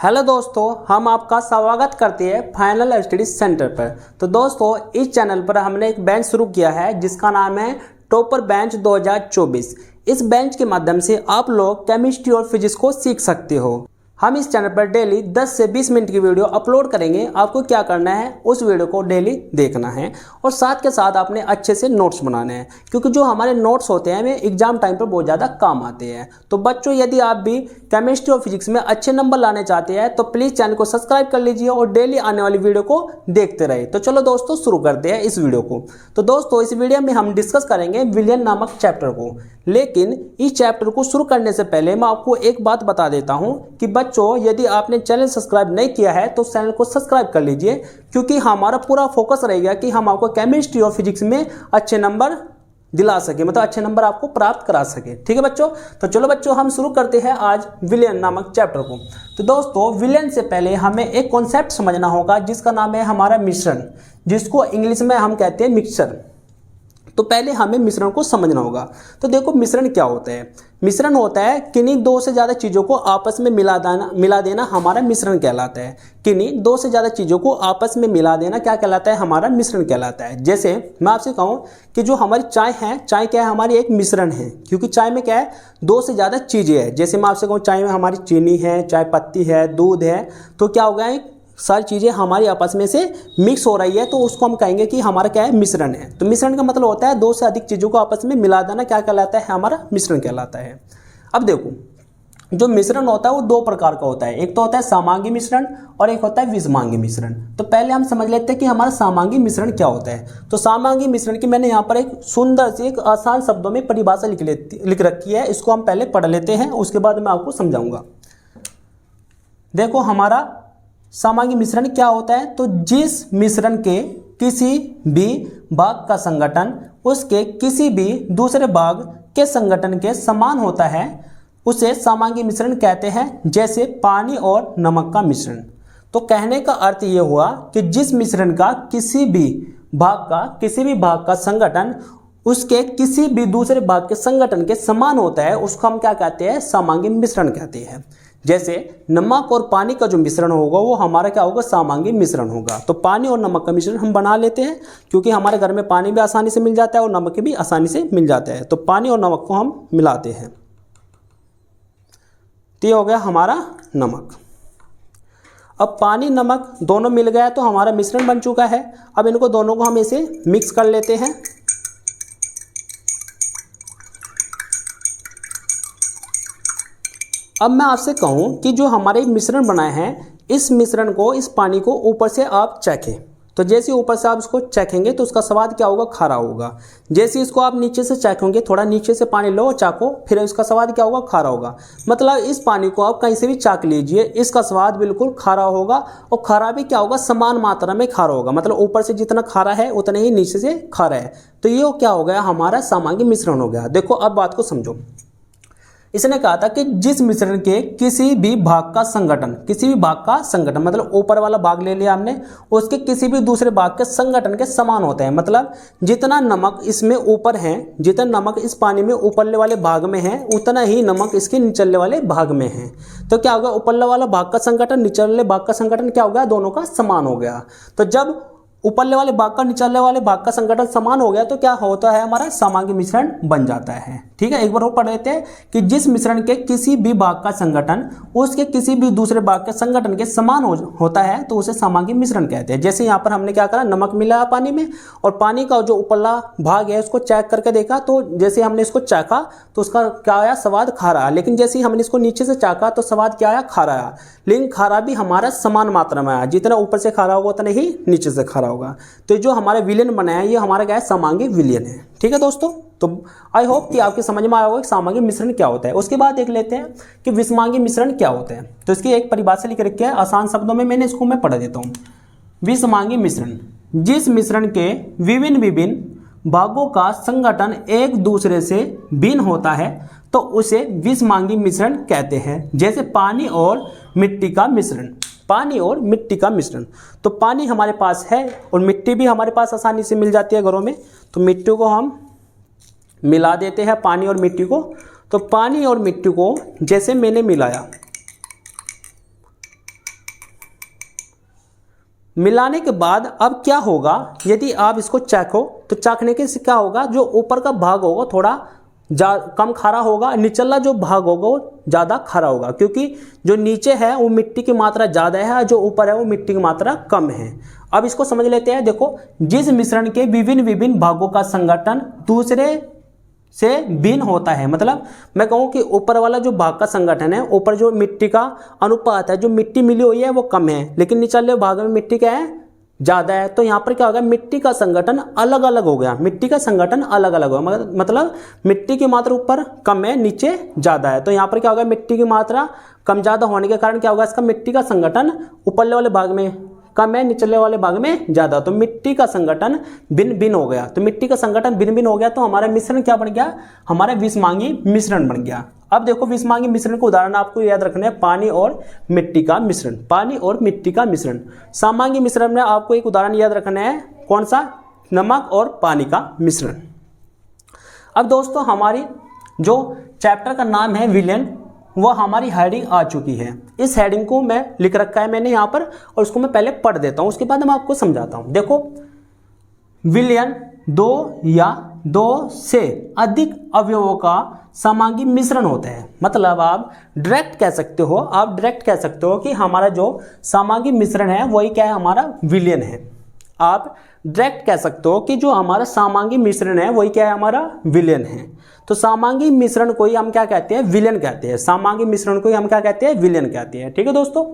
Hello दोस्तों, हम आपका स्वागत करते हैं फाइनल स्टडी सेंटर पर। तो दोस्तों, इस चैनल पर हमने एक बैच शुरू किया है जिसका नाम है टॉपर बैच 2024। इस बैच के माध्यम से आप लोग केमिस्ट्री और फिजिक्स को सीख सकते हो। हम इस चैनल पर डेली 10 से 20 मिनट की वीडियो अपलोड करेंगे। आपको क्या करना है, उस वीडियो को डेली देखना है और साथ के साथ आपने अच्छे से नोट्स बनाने हैं, क्योंकि जो हमारे नोट्स होते हैं वे एग्जाम टाइम पर बहुत ज़्यादा काम आते हैं। तो बच्चों, यदि आप भी केमिस्ट्री और फिजिक्स में अच्छे नंबर लाने चाहते हैं तो प्लीज़ चैनल को सब्सक्राइब कर लीजिए और डेली आने वाली वीडियो को देखते रहिए। तो चलो दोस्तों, शुरू करते हैं इस वीडियो को। तो दोस्तों, इस वीडियो में हम डिस्कस करेंगे विलियन नामक चैप्टर को। लेकिन इस चैप्टर को शुरू करने से पहले मैं आपको एक बात बता देता हूं कि बच्चों, यदि आपने चैनल सब्सक्राइब नहीं किया है तो चैनल को सब्सक्राइब कर लीजिए, क्योंकि हमारा पूरा फोकस रहेगा कि हम आपको केमिस्ट्री और फिजिक्स में अच्छे नंबर दिला सके, मतलब अच्छे नंबर आपको प्राप्त करा सके। ठीक है बच्चों, तो चलो बच्चों, हम शुरू करते हैं आज विलियन नामक चैप्टर को। तो दोस्तों, विलियन से पहले हमें एक कॉन्सेप्ट समझना होगा जिसका नाम है हमारा मिश्रण, जिसको इंग्लिश में हम कहते हैं मिक्सचर। तो पहले हमें मिश्रण को समझना होगा। तो देखो, मिश्रण क्या होता है? मिश्रण होता है किन्हीं दो से ज़्यादा चीज़ों को आपस में मिला देना हमारा मिश्रण कहलाता है। किन्हीं दो से ज़्यादा चीज़ों को आपस में मिला देना क्या कहलाता है? हमारा मिश्रण कहलाता है। जैसे मैं आपसे कहूँ कि जो हमारी चाय है, चाय क्या है? हमारी एक मिश्रण है, क्योंकि चाय में क्या है? दो से ज़्यादा चीज़ें हैं। जैसे मैं आपसे कहूँ चाय में हमारी चीनी है, चाय पत्ती है, दूध है, तो क्या हो गया? सारी चीज़ें हमारी आपस में से मिक्स हो रही है, तो उसको हम कहेंगे कि हमारा क्या है? मिश्रण है। तो मिश्रण का मतलब होता है दो से अधिक चीज़ों को आपस में मिला देना, क्या कहलाता है? हमारा मिश्रण कहलाता है। अब देखो, जो मिश्रण होता है वो दो प्रकार का होता है। एक तो होता है समांगी मिश्रण और एक होता है विषमांगी मिश्रण। तो पहले हम समझ लेते हैं कि हमारा समांगी मिश्रण क्या होता है। तो समांगी मिश्रण की मैंने यहाँ पर एक सुंदर सी, एक आसान शब्दों में परिभाषा लिख रखी है। इसको हम पहले पढ़ लेते हैं, उसके बाद मैं आपको समझाऊंगा। देखो, हमारा समांगी मिश्रण क्या होता है? तो जिस मिश्रण के किसी भी भाग का संगठन उसके किसी भी दूसरे भाग के संगठन के समान होता है उसे समांगी मिश्रण कहते हैं। जैसे पानी और नमक का मिश्रण। तो कहने का अर्थ यह हुआ कि जिस मिश्रण का किसी भी भाग का संगठन उसके किसी भी दूसरे भाग के संगठन के समान होता है उसको हम क्या कहते हैं? समांगी मिश्रण कहते हैं। जैसे नमक और पानी का जो मिश्रण होगा वो हमारा क्या होगा? समांगी मिश्रण होगा। तो पानी और नमक का मिश्रण हम बना लेते हैं, क्योंकि हमारे घर में पानी भी आसानी से मिल जाता है और नमक भी आसानी से मिल जाता है। तो पानी और नमक को हम मिलाते हैं, तो ये हो गया हमारा नमक। अब पानी नमक दोनों मिल गया तो हमारा मिश्रण बन चुका है। अब इनको दोनों को हम ऐसे मिक्स कर लेते हैं। अब मैं आपसे कहूं कि जो हमारे मिश्रण बनाए हैं, इस मिश्रण को, इस पानी को ऊपर से आप चखें। तो जैसे ऊपर से आप इसको चखेंगे तो उसका स्वाद क्या होगा? खारा होगा। जैसे इसको आप नीचे से चखेंगे, थोड़ा नीचे से पानी लो, चाको, फिर इसका स्वाद क्या होगा? खारा होगा। मतलब इस पानी को आप कहीं से भी चाक लीजिए, इसका स्वाद बिल्कुल खारा होगा। और खारा भी क्या होगा? समान मात्रा में खारा होगा। मतलब ऊपर से जितना खारा है उतना ही नीचे से खारा है। तो ये क्या हो गया? हमारा समांगी मिश्रण हो गया। देखो, अब बात को समझो। इसने कहा था कि जिस मिश्रण के किसी भी भाग का संगठन, मतलब ऊपर वाला भाग ले लिया हमने, उसके किसी भी दूसरे भाग के संगठन के समान होते हैं। मतलब जितना नमक इसमें ऊपर है, जितना नमक इस पानी में ऊपरले वाले भाग में है, उतना ही नमक इसके निचले वाले भाग में है। तो क्या होगा? ऊपरले वाला भाग का संगठन, निचले भाग का संगठन क्या हो गया? दोनों का समान हो गया। तो जब ऊपरले वाले भाग का निचले वाले भाग का संगठन समान हो गया तो क्या होता है? हमारा समांगी मिश्रण बन जाता है। ठीक है, एक बार वो पढ़ लेते हैं कि जिस मिश्रण के किसी भी भाग का संगठन उसके किसी भी दूसरे भाग के संगठन के समान होता है तो उसे समांगी मिश्रण कहते हैं। जैसे यहाँ पर हमने क्या करा? नमक मिलाया पानी में और पानी का जो ऊपरला भाग है उसको चेक करके देखा, तो जैसे हमने इसको चाखा तो उसका क्या आया? स्वाद खारा। लेकिन जैसे ही हमने इसको नीचे से चाखा तो स्वाद क्या आया? खारा आया। लेकिन खारा भी हमारा समान मात्रा में आया, जितना ऊपर से खारा होगा उतना ही नीचे से खारा होगा। तो जो हमारा विलियन बनाया है ये हमारा क्या है? समांगी विलियन है। ठीक है दोस्तों, तो आई होप कि आपके समझ में आया होगा कि समांगी मिश्रण क्या होता है। उसके बाद देख लेते हैं कि विषमांगी मिश्रण क्या होता है। तो इसकी एक परिभाषा लिख रखी है आसान शब्दों में, मैंने इसको मैं पढ़ देता हूँ। विषमांगी मिश्रण, जिस मिश्रण के विभिन्न भागों का संगठन एक दूसरे से भिन्न होता है तो उसे विषमांगी मिश्रण कहते हैं। जैसे पानी और मिट्टी का मिश्रण। तो पानी हमारे पास है और मिट्टी भी हमारे पास आसानी से मिल जाती है घरों में, तो मिट्टी को हम मिला देते हैं, पानी और मिट्टी को। तो पानी और मिट्टी को जैसे मैंने मिलाया, मिलाने के बाद अब क्या होगा, यदि आप इसको चखो तो चखने के से क्या होगा, जो ऊपर का भाग होगा थोड़ा कम खारा होगा, निचला जो भाग होगा वो ज़्यादा खारा होगा, क्योंकि जो नीचे है वो मिट्टी की मात्रा ज़्यादा है, जो ऊपर है वो मिट्टी की मात्रा कम है। अब इसको समझ लेते हैं। देखो, जिस मिश्रण के विभिन्न विभिन्न भागों का संगठन दूसरे से भिन्न होता है, मतलब मैं कहूँ कि ऊपर वाला जो भाग का संगठन है, ऊपर जो मिट्टी का अनुपात है, जो मिट्टी मिली हुई है वो कम है, लेकिन निचले भाग में मिट्टी क्या है, ज़्यादा है। तो यहाँ पर क्या होगा, मिट्टी का संगठन अलग अलग हो गया, मिट्टी का संगठन अलग अलग हो गया, मतलब मिट्टी की मात्रा ऊपर कम है, नीचे ज़्यादा है। तो यहाँ पर क्या होगा, मिट्टी की मात्रा कम ज़्यादा होने के कारण क्या होगा, इसका मिट्टी का संगठन ऊपरले वाले भाग में कम है, निचले वाले भाग में ज़्यादा। तो मिट्टी का संगठन भिन्न भिन्न हो गया। तो मिट्टी का संगठन भिन्न भिन्न हो गया तो हमारा मिश्रण क्या बन गया, हमारा विषमांगी मिश्रण बन गया। अब देखो, विषमांगी मिश्रण का उदाहरण आपको याद रखना है, पानी और मिट्टी का मिश्रण, पानी और मिट्टी का मिश्रण। समांगी मिश्रण में आपको एक उदाहरण याद रखना है, कौन सा, नमक और पानी का मिश्रण। अब दोस्तों, हमारी जो चैप्टर का नाम है विलयन, वह हमारी हेडिंग आ चुकी है। इस हेडिंग को मैं लिख रखा है मैंने यहाँ पर, और उसको मैं पहले पढ़ देता हूँ, उसके बाद मैं आपको समझाता हूँ। देखो, विलयन दो या दो से अधिक अवयवों का समांगी मिश्रण होता है। मतलब आप डायरेक्ट कह सकते हो कि हमारा जो समांगी मिश्रण है वही क्या है, हमारा विलयन है। आप डायरेक्ट कह सकते हो कि जो हमारा समांगी मिश्रण है वही क्या है, हमारा विलयन है। तो समांगी मिश्रण को ही हम क्या कहते हैं, विलयन कहते हैं। समांगी मिश्रण को ही हम क्या कहते हैं, विलयन कहते हैं। ठीक है दोस्तों,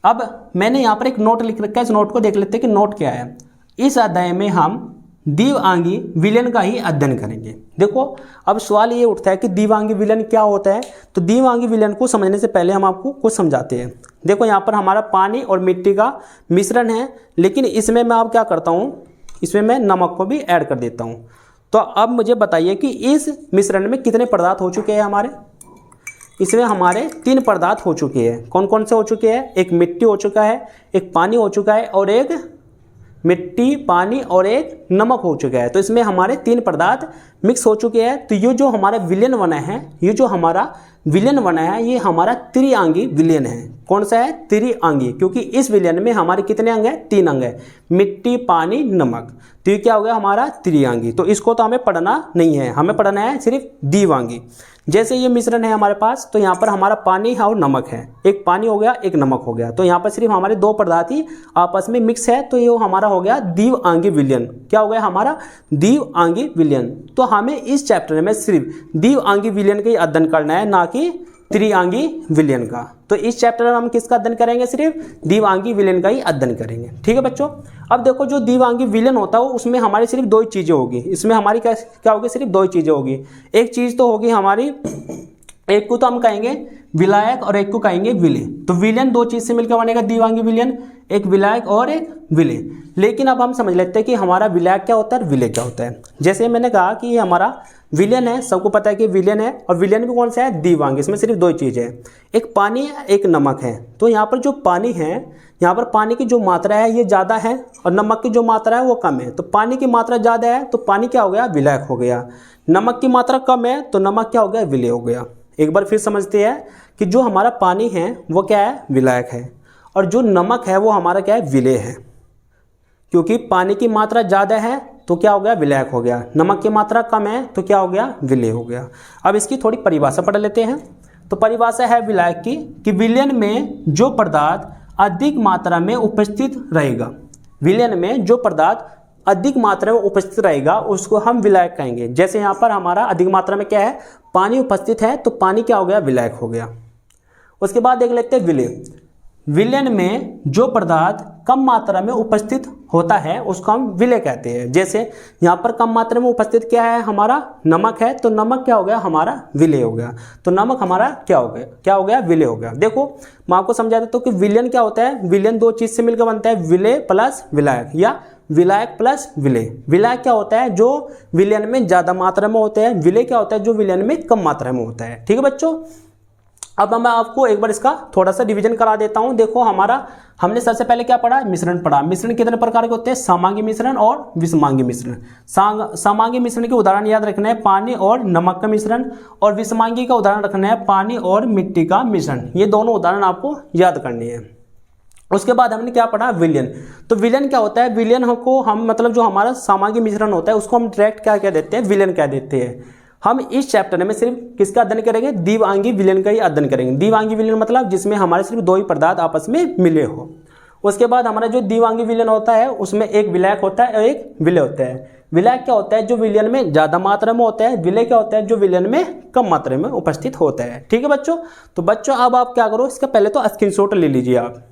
अब मैंने यहाँ पर एक नोट लिख रखा है, इस नोट को देख लेते हैं कि नोट क्या है। इस अध्याय में हम द्विआंगी विलयन का ही अध्ययन करेंगे। देखो, अब सवाल ये उठता है कि द्विआंगी विलयन क्या होता है। तो द्विआंगी विलयन को समझने से पहले हम आपको कुछ समझाते हैं। देखो, यहाँ पर हमारा पानी और मिट्टी का मिश्रण है, लेकिन इसमें मैं अब क्या करता हूँ, इसमें मैं नमक को भी ऐड कर देता हूँ। तो अब मुझे बताइए कि इस मिश्रण में कितने पदार्थ हो चुके हैं हमारे। इसमें हमारे 3 पदार्थ हो चुके हैं। कौन कौन से हो चुके हैं, एक मिट्टी हो चुका है, एक पानी हो चुका है, और एक मिट्टी, पानी और एक नमक हो चुका है। तो इसमें हमारे 3 पदार्थ मिक्स हो चुके हैं। तो ये जो हमारा विलयन बना है, ये हमारा त्रिआंगी विलयन है। कौन सा है, त्रिआंगी, क्योंकि इस विलयन में हमारे कितने अंग हैं, 3 अंग है, मिट्टी, पानी, नमक। तो ये क्या हो गया, हमारा त्रिआंगी। तो इसको तो हमें पढ़ना नहीं है, हमें पढ़ना है सिर्फ द्विआंगी। जैसे ये मिश्रण है हमारे पास, तो यहाँ पर हमारा पानी है और नमक है, एक पानी हो गया, एक नमक हो गया। तो यहाँ पर सिर्फ हमारे 2 पदार्थ ही आपस में मिक्स है, तो ये हमारा हो गया द्विआंगी विलयन। क्या हो गया, हमारा द्विआंगी विलयन। तो हमें इस चैप्टर में सिर्फ द्विआंगी विलयन का ही अध्ययन करना है, ना कि त्रिआंगी विलयन का। तो इस चैप्टर में हम किसका अध्ययन करेंगे, सिर्फ द्विआंगी विलयन का ही अध्ययन करेंगे। ठीक है बच्चों, अब देखो, जो द्विआंगी विलयन होता है उसमें हमारी सिर्फ 2 ही चीज़ें होगी। इसमें हमारी क्या होगी, सिर्फ 2 ही चीज़ें होगी। एक चीज़ तो होगी हमारी, एक को तो हम कहेंगे विलायक और एक को कहेंगे विलेय। तो विलयन 2 चीज़ से मिलकर बनेगा द्विआंगी विलयन, एक विलायक और एक विलेय। लेकिन अब हम समझ लेते हैं कि हमारा विलायक क्या होता है, विलेय क्या होता है। जैसे मैंने कहा कि ये हमारा विलयन है, सबको पता है कि विलयन है, और विलयन भी कौन सा है, द्विआंगी। इसमें सिर्फ 2 चीज़ें हैं, एक पानी है, एक नमक है। तो यहाँ पर जो पानी है, यहाँ पर पानी की जो मात्रा है ये ज़्यादा है, और नमक की जो मात्रा है वो कम है। तो पानी की मात्रा ज़्यादा है तो पानी क्या हो गया, विलायक हो गया। नमक की मात्रा कम है तो नमक क्या हो गया, विलेय हो गया। एक बार फिर समझते हैं कि जो हमारा पानी है वो क्या है, विलायक है, और जो नमक है वो हमारा क्या है, विलेय है। क्योंकि पानी की मात्रा ज़्यादा है तो क्या हो गया, विलायक हो गया। नमक की मात्रा कम है तो क्या हो गया, विलेय हो गया। अब इसकी थोड़ी परिभाषा पढ़ लेते हैं। तो परिभाषा है विलायक की कि विलयन में जो पदार्थ अधिक मात्रा में उपस्थित रहेगा, विलयन में जो पदार्थ अधिक मात्रा में उपस्थित रहेगा उसको हम विलायक कहेंगे। जैसे यहाँ पर हमारा अधिक मात्रा में क्या है, पानी उपस्थित है, तो पानी क्या हो गया, विलायक हो गया। उसके बाद देख लेते हैं विलेय। विलयन में जो पदार्थ कम मात्रा में उपस्थित होता है उसको हम विलेय कहते हैं। जैसे यहाँ पर कम मात्रा में उपस्थित क्या है, हमारा नमक है, तो नमक क्या हो गया, हमारा विलेय हो गया। तो नमक हमारा क्या हो गया, विलेय हो गया। देखो, मैं आपको समझा देता हूँ कि विलयन क्या होता है। विलयन 2 चीज़ से मिलकर बनता है, विलेय प्लस विलायक, या विलायक प्लस विलेय। विलायक क्या होता है, जो विलयन में ज़्यादा मात्रा में होता है। विलेय क्या होता है, जो विलयन में कम मात्रा में होता है। ठीक है बच्चों, अब मैं आपको एक बार इसका थोड़ा सा रिवीजन करा देता हूं। देखो, हमने सबसे पहले क्या पढ़ा, मिश्रण पढ़ा। मिश्रण कितने प्रकार के होते हैं, समांगी मिश्रण और विषमांगी मिश्रण। समांगी मिश्रण के उदाहरण याद रखना है, पानी और नमक का मिश्रण, और विषमांगी का उदाहरण रखना है, पानी और मिट्टी का मिश्रण। ये दोनों उदाहरण आपको याद करने हैं। उसके बाद हमने क्या पढ़ा, विलयन। तो विलयन क्या होता है, विलयन को हम मतलब जो हमारा सामग्री मिश्रण होता है उसको हम डायरेक्ट क्या कह देते हैं, विलयन कह देते हैं। हम इस चैप्टर में सिर्फ किसका अध्ययन करेंगे, द्विआंगी विलयन का ही अध्ययन करेंगे। द्विआंगी विलयन मतलब जिसमें हमारे सिर्फ दो ही पदार्थ आपस में मिले हो। उसके बाद हमारा जो द्विआंगी विलयन होता है उसमें एक विलायक होता है और एक विलय होता है। विलायक क्या होता है, जो विलयन में ज्यादा मात्रा में होता है। विलय क्या होता है, जो विलयन में कम मात्रा में उपस्थित होता है। ठीक है बच्चों। तो बच्चों अब आप क्या करो, इसका पहले तो स्क्रीनशॉट ले लीजिए आप।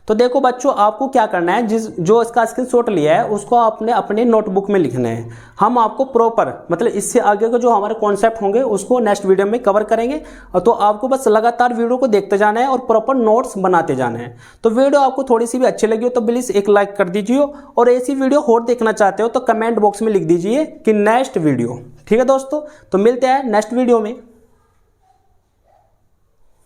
तो देखो बच्चों, आपको क्या करना है, जो इसका स्क्रीनशॉट लिया है उसको आपने अपने नोटबुक में लिखना है। हम आपको प्रॉपर मतलब इससे आगे के जो हमारे कॉन्सेप्ट होंगे उसको नेक्स्ट वीडियो में कवर करेंगे। तो आपको बस लगातार वीडियो को देखते जाना है और प्रॉपर नोट्स बनाते जाना है। तो वीडियो आपको थोड़ी सी भी अच्छी लगी हो तो प्लीज़ एक लाइक कर दीजिए, और ऐसी वीडियो और देखना चाहते हो तो कमेंट बॉक्स में लिख दीजिए कि नेक्स्ट वीडियो। ठीक है दोस्तों, तो मिलते हैं नेक्स्ट वीडियो में।